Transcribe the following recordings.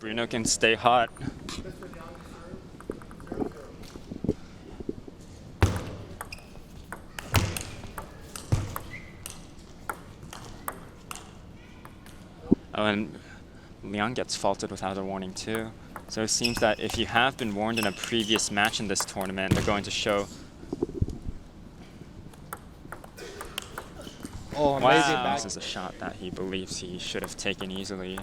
Bruno can stay hot. Oh, and Liang gets faulted without a warning too. So it seems that if you have been warned in a previous match in this tournament, they're going to show. Oh, amazing! Wow. This is a shot that he believes he should have taken easily.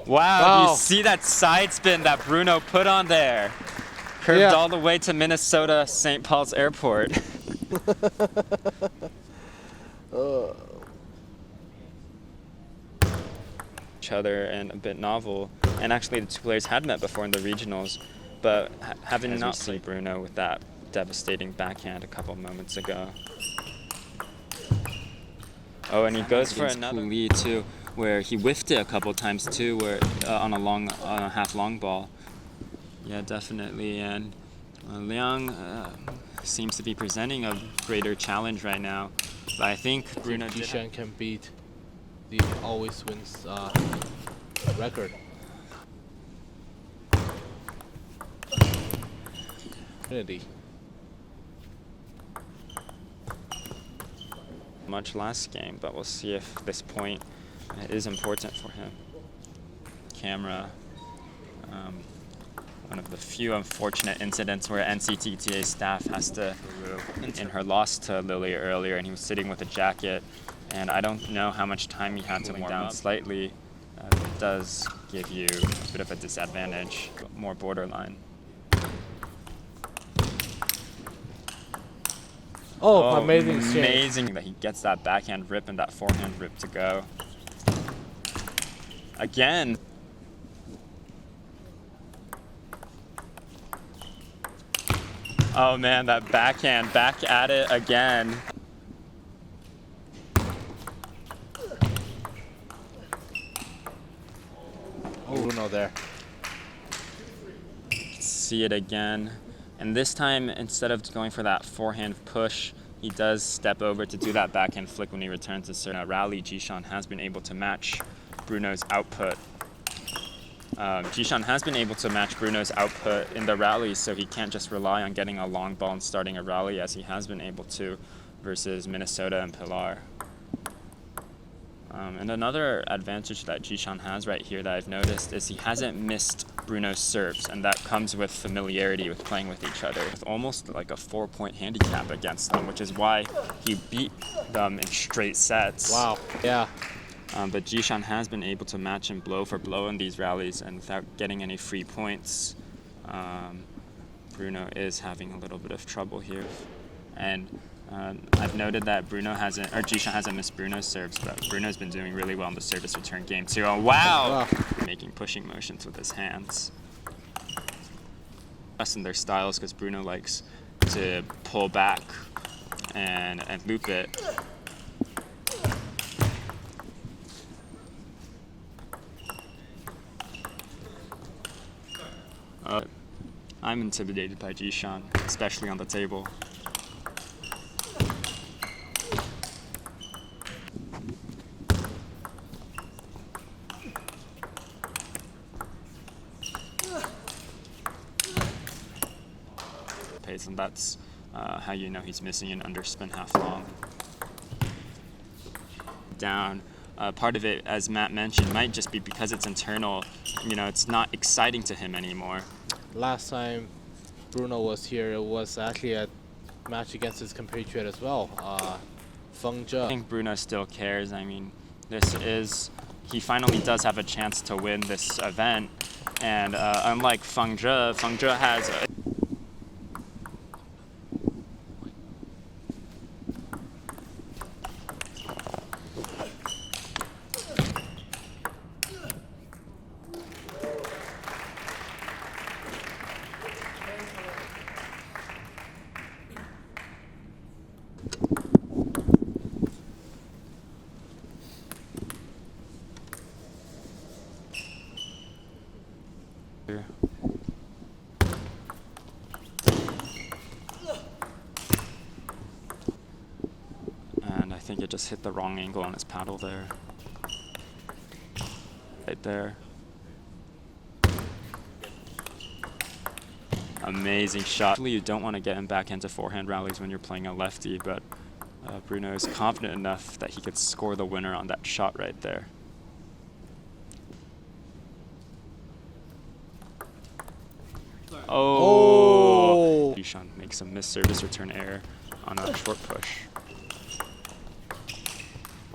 Wow, you see that side spin that Bruno put on there? Curved all the way to Minnesota St. Paul's Airport. Each other and a bit novel. And actually the two players had met before in the regionals, but having not seen Bruno with that devastating backhand a couple moments ago. Oh, and he goes for another lead too, where he whiffed it a couple times too, where on a half long ball. Yeah, definitely. And Liang seems to be presenting a greater challenge right now. But I think Bruno Jishan can beat the always wins record. Much last game, but we'll see if this point is important for him. Camera. One of the few unfortunate incidents where NCTTA staff has to, in her loss to Lily earlier, and he was sitting with a jacket, and I don't know how much time he had to warm down slightly. It does give you a bit of a disadvantage, more borderline. Oh, amazing exchange. Amazing that he gets that backhand rip and that forehand rip to go. Again. Oh man, that backhand, back at it again. Oh, Bruno there. See it again. And this time, instead of going for that forehand push, he does step over to do that backhand flick when he returns to certain rally. Jishan has been able to match Bruno's output. Jishan has been able to match Bruno's output in the rallies, so he can't just rely on getting a long ball and starting a rally as he has been able to versus Minnesota and Pilar. And another advantage that Jishan has right here that I've noticed is he hasn't missed Bruno's serves, and that comes with familiarity with playing with each other. With almost like a 4-point handicap against them, which is why he beat them in straight sets. Wow, yeah. But Jishan has been able to match him blow for blow in these rallies, and without getting any free points, Bruno is having a little bit of trouble here. And I've noted that Jishan hasn't missed Bruno's serves, but Bruno's been doing really well in the service return game too. Oh wow! Making pushing motions with his hands. Us in their styles because Bruno likes to pull back and loop it. I'm intimidated by Jishan, especially on the table. And that's how you know he's missing an underspin half long. Down. Part of it, as Matt mentioned, might just be because it's internal. You know, it's not exciting to him anymore. Last time Bruno was here, it was actually a match against his compatriot as well, Feng Zhe. I think Bruno still cares. I mean, he finally does have a chance to win this event. And unlike Feng Zhe has just hit the wrong angle on his paddle there. Right there. Amazing shot. You don't want to get him back into forehand rallies when you're playing a lefty, but Bruno is confident enough that he could score the winner on that shot right there. Oh! Jishan makes a missed service return error on a short push.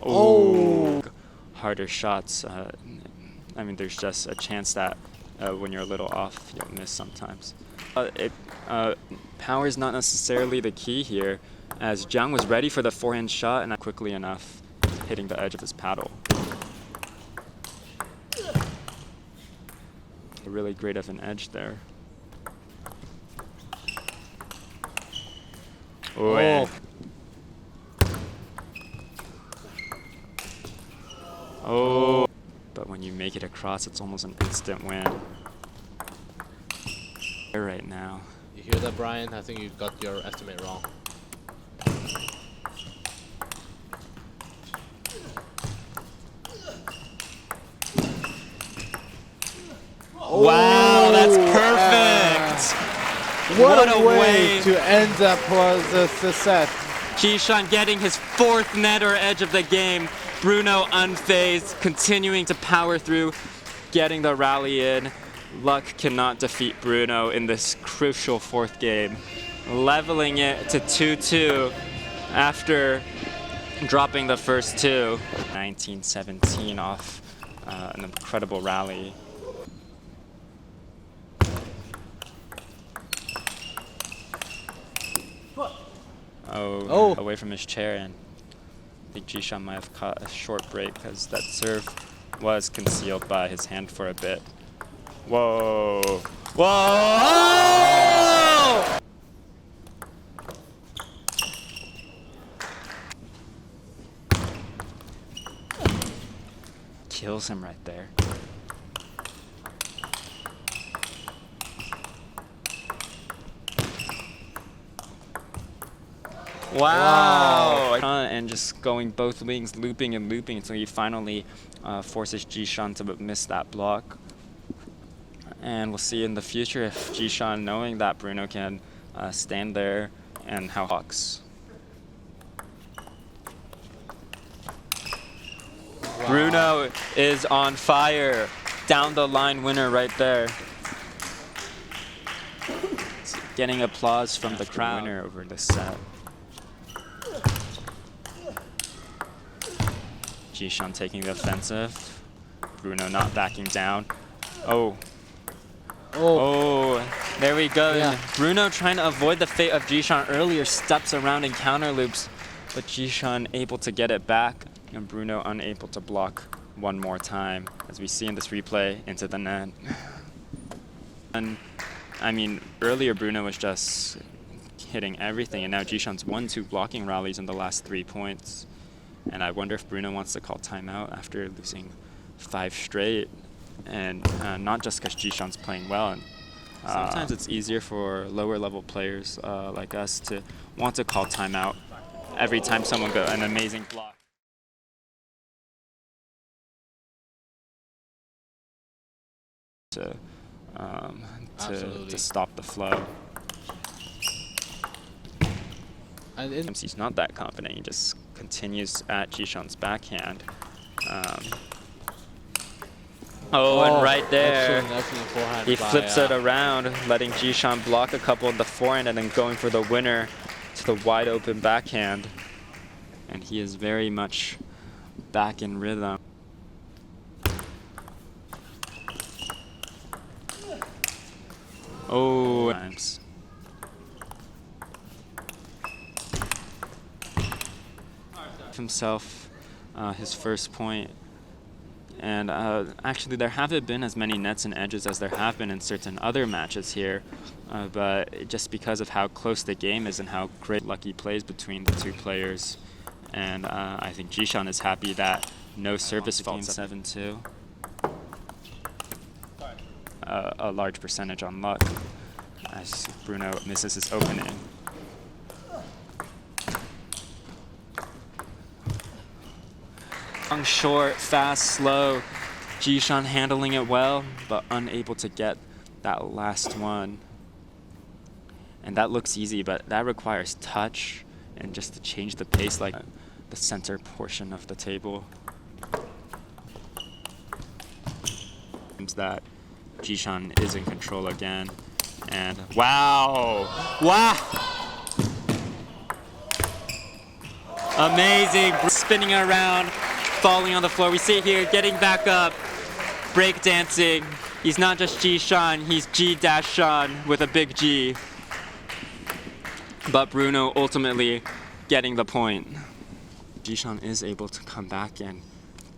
Oh! Harder shots. I mean, there's just a chance that when you're a little off, you'll miss sometimes. Power is not necessarily the key here, as Jiang was ready for the forehand shot and not quickly enough hitting the edge of his paddle. Really great of an edge there. Oh. Oh. But when you make it across, it's almost an instant win. Right now. You hear that, Brian? I think you got your estimate wrong. Wow, that's perfect! What a way to end up the set. Jishan getting his 4th net or edge of the game. Bruno unfazed, continuing to power through, getting the rally in. Luck cannot defeat Bruno in this crucial 4th game, leveling it to 2-2 after dropping the first 2. 19-17 off an incredible rally. Oh, away from his chair, and I think Jishan might have caught a short break because that serve was concealed by his hand for a bit. Whoa! Whoa! Kills him right there. Wow! And just going both wings, looping and looping until he finally forces Jishan to miss that block. And we'll see in the future if Jishan, knowing that Bruno can stand there, and how blocks. Wow. Bruno is on fire. Down the line winner right there. Getting applause from the crowd. Winner over this set. Jishan taking the offensive. Bruno not backing down. Oh. Oh, there we go. Yeah. Bruno trying to avoid the fate of Jishan earlier, steps around in counter loops, but Jishan able to get it back, and Bruno unable to block one more time, as we see in this replay, into the net. And I mean, earlier Bruno was just hitting everything, and now Jishan's won 2 blocking rallies in the last 3 points. And I wonder if Bruno wants to call timeout after losing 5 straight. And not just because Jishan's playing well. And sometimes it's easier for lower level players like us to want to call timeout every time someone goes an amazing block. To stop the flow. And he's not that confident. He just continues at Jishan's backhand. And right there, he flips it around, letting Jishan block a couple in the forehand and then going for the winner to the wide open backhand. And he is very much back in rhythm. Oh, times. Himself his first point. And actually, there haven't been as many nets and edges as there have been in certain other matches here. But just because of how close the game is and how great lucky plays between the 2 players. And I think Jishan is happy that no service faults. 7-2. A large percentage on luck as Bruno misses his opening. Short, fast, slow. Jishan handling it well, but unable to get that last one. And that looks easy, but that requires touch and just to change the pace, like the center portion of the table. Seems that Jishan is in control again. And wow! Wow! Amazing! Spinning around, falling on the floor. We see it here, getting back up, breakdancing. He's not just Jishan, he's G-Shan with a big G. But Bruno ultimately getting the point. Jishan is able to come back and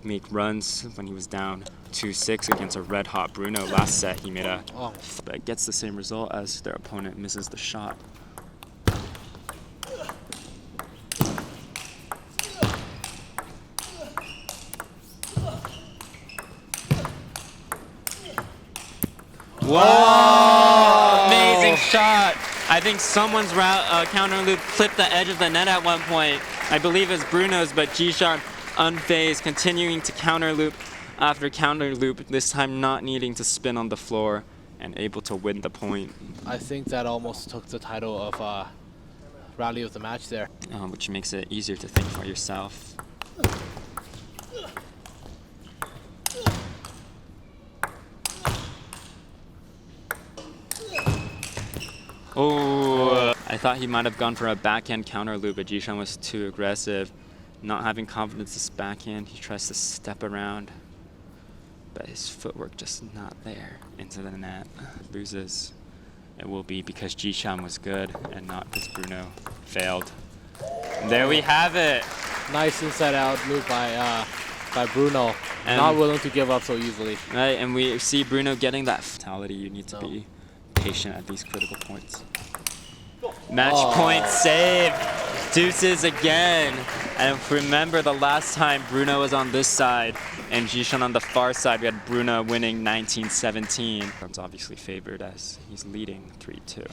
make runs when he was down 2-6 against a red-hot Bruno. Last set he made but gets the same result as their opponent misses the shot. Whoa! Amazing shot! I think someone's counter loop clipped the edge of the net at one point. I believe it's Bruno's, but Jishan unfazed, continuing to counter loop after counter loop, this time not needing to spin on the floor and able to win the point. I think that almost took the title of rally of the match there. Which makes it easier to think for yourself. Oh, I thought he might have gone for a backhand counter loop, but Jishan was too aggressive. Not having confidence this backhand, he tries to step around, but his footwork just not there into the net. Loses. It will be because Jishan was good and not because Bruno failed. And there we have it. Nice inside out loop by Bruno. And not willing to give up so easily. Right, and we see Bruno getting that fatality. You need to be patient at these critical points. Match point save. Deuces again. And remember the last time Bruno was on this side and Jishan on the far side, we had Bruno winning 19-17. That's obviously favored as he's leading 3-2.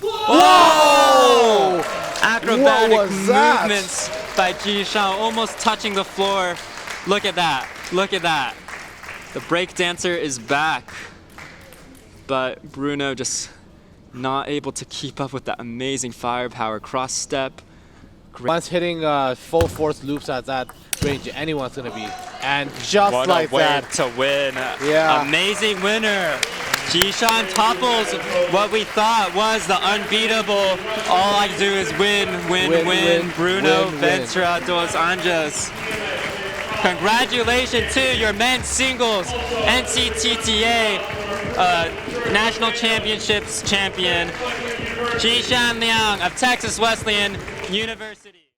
Whoa! Acrobatic movements by Jishan, almost touching the floor. Look at that. Look at that. The breakdancer is back. But Bruno just not able to keep up with that amazing firepower. Cross step. Once hitting full force loops at that range, anyone's going to be. And just what like a way that. to win. Yeah. Amazing winner. Jishan topples what we thought was the unbeatable. All I do is win. Bruno Ventura Dos Anjos. Congratulations to your men's singles NCTTA National Championships champion, Jishan Liang of Texas Wesleyan University.